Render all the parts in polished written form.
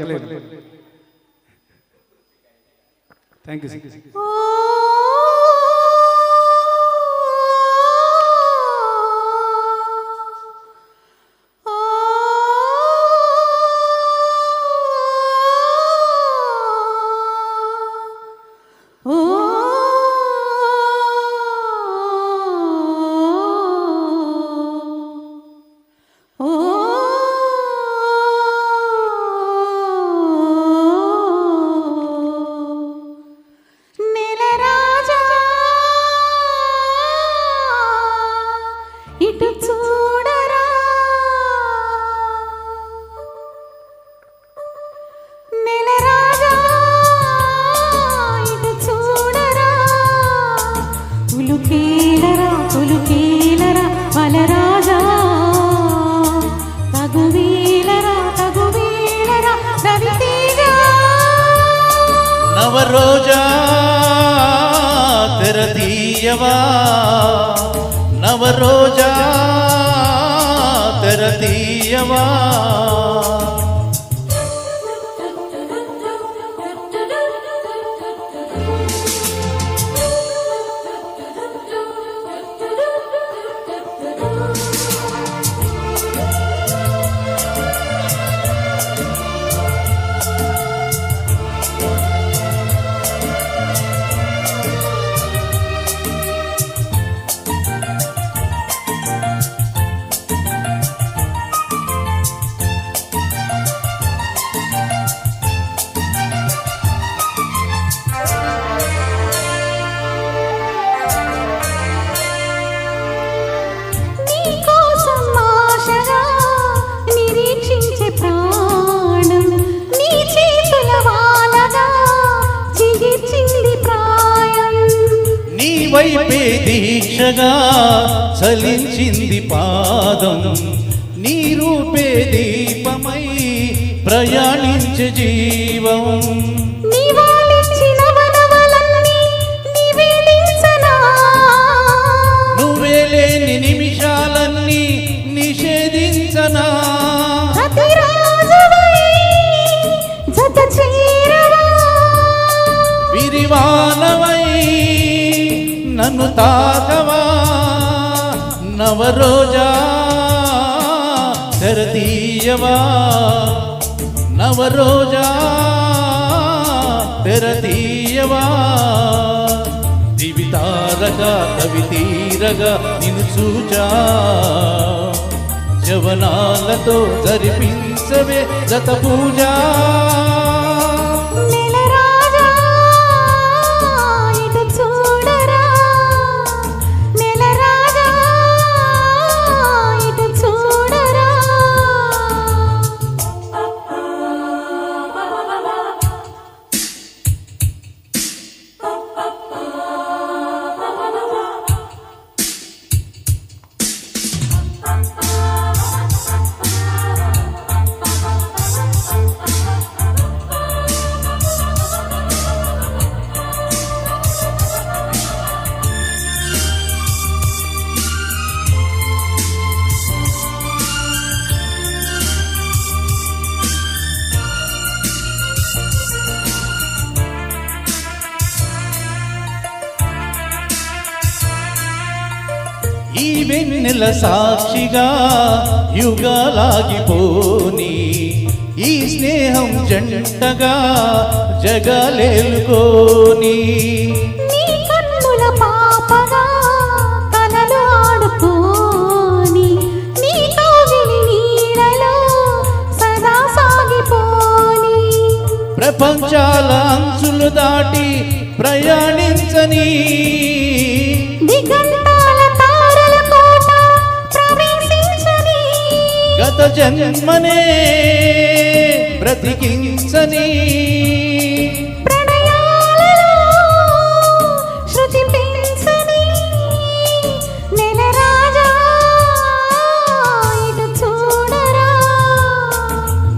చెప్పలేదు. Thank you. नवरोजा तेरा दियवा, नवरोजा तेरा दियवा, వైపే దీక్షగా చలించింది పాదం, నీ రూపే దీపమై ప్రయాణించే జీవం, నువ్వే లేని నిమిషాలన్నీ నిషేధించనా, విరివానవై నన్ను తాకవా, నవరోజా తెరదీయవా, నవరోజా తెరదీయవా, దివితారగా కవితీరగా నిన్ను చూచా, జవనాలతో జరిపించవే జత పూజా, ఈ వెన్నెల సాక్షిగా యుగాలాగిపోని, ఈ స్నేహం జంటగా జగాలేలుకోని, నీ కన్నుల పాపగా కలలు ఆడుకోని, నీ కౌగిలి నీడలో సదా సాగిపోని, ప్రపంచాల అంచులు దాటి ప్రయాణించని, గత జన్మనే బ్రతికించని, ప్రణయాలలో శృతి పెంచని, నెలరాజా ఇటు చూడరా,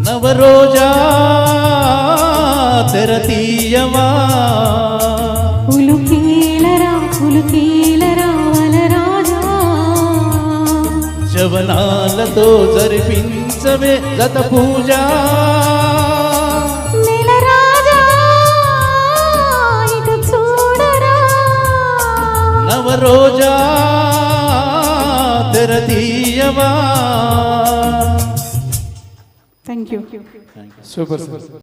నవరోజా తెరతీయవా, ఉలుకీలరా వలరాజా, జవనాలతో జరిపించవే జత పూజా. రోజా తెరదీయవా. Thank you. Super sir.